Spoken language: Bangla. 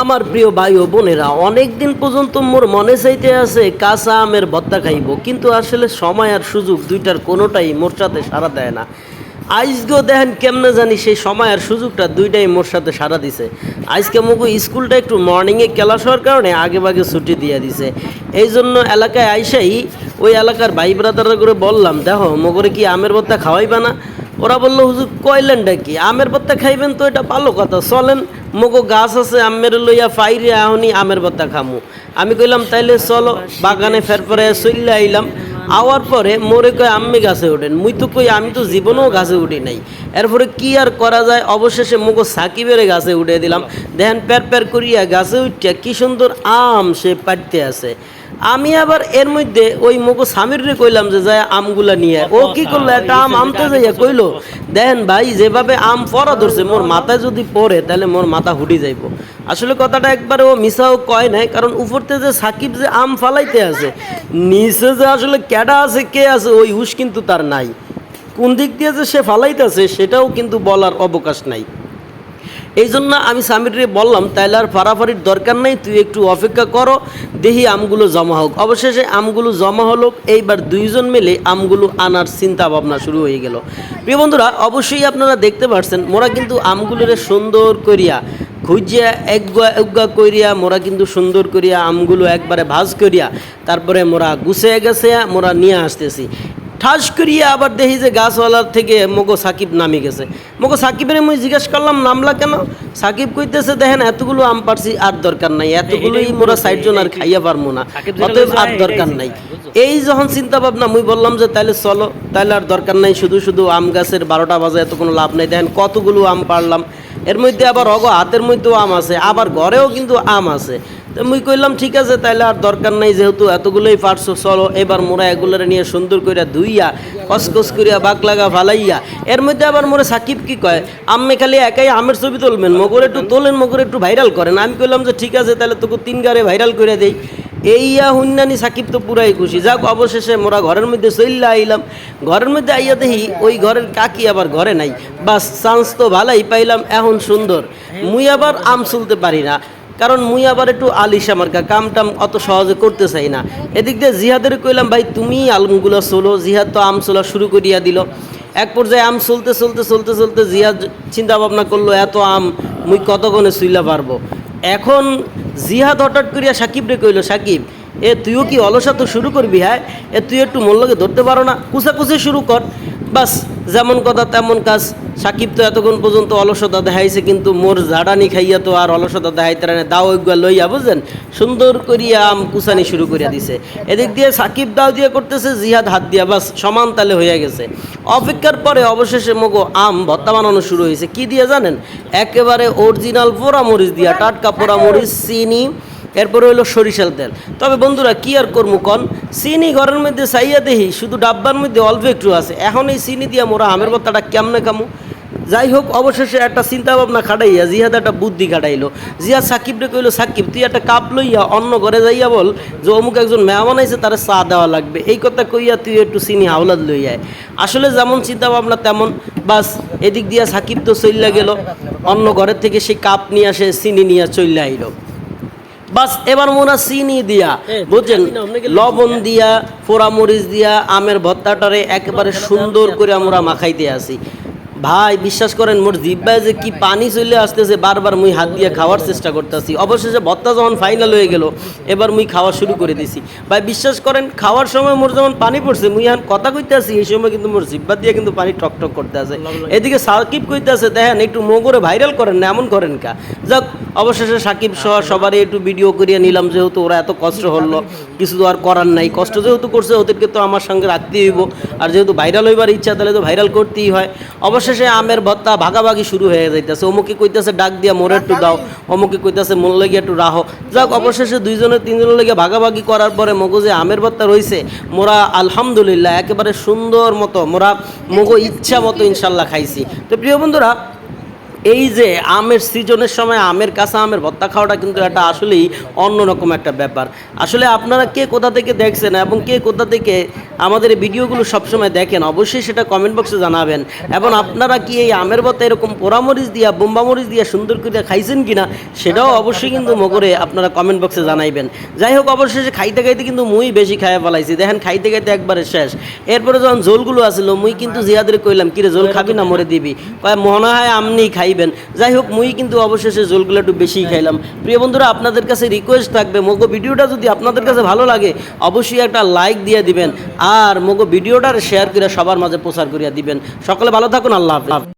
আমার প্রিয় ভাই ও বোনেরা, অনেক দিন পর্যন্ত মোর মনে চাইতে আছে কাঁচা আমের ভর্তা খাইব, কিন্তু আসলে সময় আর সুযোগ দুইটার কোনোটাই মোর সাথে সাড়া দেয় না। আজকেও দেখেন কেমনে জানি সেই সময় আর সুযোগটা দুইটাই মোর সাথে সাড়া দিছে। আজকে মুগো স্কুলটা একটু মর্নিংয়ে ক্লাস হওয়ার কারণে আগে ভাগে ছুটি দিয়ে দিছে। এই জন্য এলাকায় আইসাই ওই এলাকার ভাই ব্রাদাররা করে বললাম, দেখো মগরে কি আমের ভর্তা খাওয়াইবা না? ওরা বললো, হুজুর কইলেনটা কি, আমের ভর্তা খাইবেন তো এটা ভালো কথা, চলেন মগো গাছ আছে আমের লইয়া ফাইরে এখনই আমের ভর্তা খামু। আমি কইলাম তাইলে চলো, বাগানে ফের পরে চলে আইলাম। আওয়ার পরে মোরে কয় আম্মি গাছে ওঠেন, মুই তো কই আমি তো জীবনেও গাছে উঠি নাই। এরপরে কি আর করা যায়, অবশেষে মগো সাকিবের গাছে উঠে দিলাম। দেখেন প্যার প্যার করিয়া গাছে উঠিয়া কি সুন্দর আম সে পাড়তে আছে। আমি আবার এর মধ্যে ওই মগো স্বামীরে কইলাম যে যায় আমগুলা নিয়ে, ও কি করলো, একটা আম আমতে যাইয়া কইলো, দেখেন ভাই যেভাবে আম পড়া ধরছে, মোর মাথায় যদি পড়ে তাহলে মোর মাথা হুডি যাইব। আসলে কথাটা একবারে ও মিশাও কয় নাই, কারণ উপরতে যে সাকিব যে আম ফালাইতে আছে, নিচে যে আসলে ক্যাডা আছে কে আছে ওই হুশ কিন্তু তার নাই। কোন দিক দিয়ে যে সে ফালাইতেছে সেটাও কিন্তু বলার অবকাশ নাই। এই জন্য আমি সামিরে বললাম, তাইলে আর ফাড়াফাড়ির দরকার নেই, তুই একটু অপেক্ষা করো, দেখি আমগুলো জমা হোক। অবশেষে আমগুলো জমা হলো। এইবার দুইজন মিলে আমগুলো আনার চিন্তা ভাবনা শুরু হয়ে গেল। প্রিয় বন্ধুরা, অবশ্যই আপনারা দেখতে পাচ্ছেন মোরা কিন্তু আমগুলোরে সুন্দর করিয়া খুঁজিয়া একগা করিয়া মোরা কিন্তু সুন্দর করিয়া আমগুলো একবারে ভাজ করিয়া তারপরে মোরা গুছিয়ে গেছে মোরা নিয়ে আসতেছি। ঠাস করিয়া আবার দেখি যে গাছওয়ালার থেকে মগো সাকিব নামি গেছে। মগো সাকিবের মুই জিজ্ঞেস করলাম নামলা কেন? সাকিব কইতেছে, দেখেন এতগুলো আম পারছি, আর দরকার নাই, এতগুলোই মোরা 60 জন আর খাইয়া পারবো না, অতএব আর দরকার নাই। এই যখন চিন্তা ভাবনা, মুই বললাম যে তাইলে চলো, তাইলে আর দরকার নাই, শুধু শুধু আম গাছের 12টা বাজে এত কোনো লাভ নাই। দেখেন কতগুলো আম পারলাম, এর মধ্যে আবার অগো হাতের মধ্যেও আম আছে, আবার ঘরেও কিন্তু আম আছে। তো মুই কইলাম ঠিক আছে, তাইলে আর দরকার নাই, যেহেতু এতগুলোই পারছো, চলো এবার মোরা এগুলোরে নিয়ে সুন্দর করে ধুইয়া কসকস করিয়া বাক লাগা ফালাইয়া। এর মধ্যে আবার মোরে সাকিব কি কয়, আম্মে খালি একাই আমের ছবি তুলবেন, মগরে একটু তোলেন, মগরে একটু ভাইরাল করেন। আমি কইলাম যে ঠিক আছে, তাহলে তোকে 3 গারে ভাইরাল করে দেই। এইয়া হুন্নানি সাকিব তো পুরাই খুশি। যাক, অবশেষে মোরা ঘরের মধ্যে চইল্লা আইলাম। ঘরের মধ্যে আইয়া দেখি ওই ঘরের কাকি আবার ঘরে নাই। বাস, চান্স তো ভালাই পাইলাম, এখন সুন্দর। মুই আবার আম চলতে পারি না, কারণ মুই আবার একটু আলিশা মার্কা, কাম টাম অত সহজে করতে চাই না। এদিক দিয়ে জিহাদের কইলাম, ভাই তুমি আলমগুলো চলো। জিহাদ তো আম চলা শুরু করিয়া দিল। এক পর্যায়ে আম চলতে চলতে চলতে চলতে জিহাদ চিন্তা ভাবনা করলো, এত আম মুই কতক্ষণে চুইলা পারবো। এখন জিহাদ হঠাৎ করিয়া সাকিবরে কইল, সাকিব তুইও কি অলসা তো শুরু করবি? হ্যাঁ, তুই একটু মোল্লাকে ধরতে পারো না, কুচাকুচি শুরু কর। বাস, যেমন কথা তেমন কাজ। সাকিব তো এতক্ষণ পর্যন্ত অলসতা দেখাইছে, কিন্তু মোর ঝাড়ানি খাইয়া তো আর অলসতা দেখাইতে না, দাও একগুয়া লইয়া বুঝলেন সুন্দর করিয়া আম কুচানি শুরু করিয়া দিছে। এদিক দিয়ে সাকিব দাও দিয়ে করতেছে, জিহাদ হাত দিয়া, বাস সমান তালে হয়ে গেছে। অপেক্ষার পরে অবশেষে মগো আম ভর্তা বানানো শুরু হয়েছে। কি দিয়ে জানেন? একেবারে অরিজিনাল পোড়ামরিচ দিয়া, টাটকা পোড়ামরিচ, চিনি, এরপরে হইলো সরিষার তেল। তবে বন্ধুরা কি আর করবো কন, চিনি ঘরের মধ্যে চাইয়া দেখি শুধু ডাব্বার মধ্যে অল্প একটু আছে। এখন এই চিনি দিয়া মোরা আমের ভর্তাটা কেমনে খামু? যাই হোক, অবশেষে একটা চিন্তা ভাবনা খাটাইয়া জিহাদ একটা বুদ্ধি খাটাইলো। জিহাদ সাকিবরে কইলো, সাকিব তুই একটা কাপ লইয়া অন্য ঘরে যাইয়া বল যে অমুক একজন মেহমান আইছে, তারা চা দেওয়া লাগবে। এই কথা কইয়া তুই একটু চিনি হাওলাদ লইয়ায়। আসলে যেমন চিন্তা ভাবনা তেমন। বাস, এদিক দিয়া সাকিব তো চইল্লা গেল, অন্য ঘরের থেকে সেই কাপ নিয়ে আসে চিনি নিয়ে চইল্লা আইলো। বাস, এবার মোরা চিনি দিয়া বুঝছেন, লবণ দিয়া, পোড়ামরিচ দিয়া আমের ভর্তাটারে একেবারে সুন্দর করে আমরা মাখাইতে আসি। ভাই বিশ্বাস করেন, মোর জিব্বায় যে কি পানি চলে আসতেছে, বারবার মুই হাত দিয়ে খাওয়ার চেষ্টা করতেছি। অবশেষে ভর্তা যখন ফাইনাল হয়ে গেল, এবার মুই খাওয়া শুরু করে দিছি। ভাই বিশ্বাস করেন, খাওয়ার সময় মোর যখন পানি পড়ছে, মুই এখন কথা কইতে আসি, এই সময় কিন্তু মোর জিব্বা দিয়ে কিন্তু পানি টকটক করতে আছে। এদিকে সাকিব কইতে আছে, দেখেন একটু মোগরে ভাইরাল করেন না, এমন করেন কা। যাক, অবশেষে সাকিব সহ সবারই একটু ভিডিও করিয়ে নিলাম, যেহেতু ওরা এত কষ্ট হলো, কিছু তো আর করার নাই। কষ্ট যেহেতু করছে, ওদেরকে তো আমার সঙ্গে রাখতেই হইব। আর যেহেতু ভাইরাল হইবার ইচ্ছা, তাহলে তো ভাইরাল করতেই হয়। অবশেষে আমের ভর্তা ভাগাভাগি শুরু হয়ে যাইতেছে। অমুকে কইতেছে ডাক দিয়া মোরে একটু দাও, অমুকে কইতেছে মোর লেগে একটু রাহো। যাক, অবশেষে 2-3জনের লেগে ভাগাভাগি করার পরে মগজে আমের ভর্তা রয়েছে। মোরা আলহামদুলিল্লাহ একেবারে সুন্দর মতো মোরা মগো ইচ্ছা মতো ইনশাল্লাহ খাইছি। তো প্রিয় বন্ধুরা, এই যে আমের সিজনের সময় আমের কাঁচা আমের ভর্তা খাওয়াটা কিন্তু এটা আসলেই অন্যরকম একটা ব্যাপার। আসলে আপনারা কে কোথা থেকে দেখছেন এবং কে কোথা থেকে আমাদের এই ভিডিওগুলো সবসময় দেখেন অবশ্যই সেটা কমেন্ট বক্সে জানাবেন। এবং আপনারা কি এই আমের ভর্তা এরকম পোড়ামরিচ দিয়া বোম্বামরিচ দিয়া সুন্দর করে খাইছেন কিনা সেটাও অবশ্যই কিন্তু মগরে আপনারা কমেন্ট বক্সে জানাইবেন। যাই হোক, অবশেষে খাইতে খাইতে কিন্তু মুই বেশি খাইয়া ফেলাইছি, দেখেন খাইতে খাইতে একবারে শেষ। এরপরে যখন ঝোলগুলো আসলো মুই কিন্তু জিয়াদের কইলাম কিরে ঝোল খাবি না মরে দিবি, কয় মনে হয় আমনি খাইবেন। যাই হোক, মুই কিন্তু অবশেষে ঝোলগুলো একটু বেশিই খাইলাম। প্রিয় বন্ধুরা, আপনাদের কাছে রিকোয়েস্ট থাকবে মগো ভিডিওটা যদি আপনাদের কাছে ভালো লাগে অবশ্যই একটা লাইক দিয়ে দিবেন আর মগো ভিডিওটার শেয়ার করে সবার মাঝে প্রচার করিয়া দিবেন। সকলে ভালো থাকুন, আল্লাহ হাফেজ।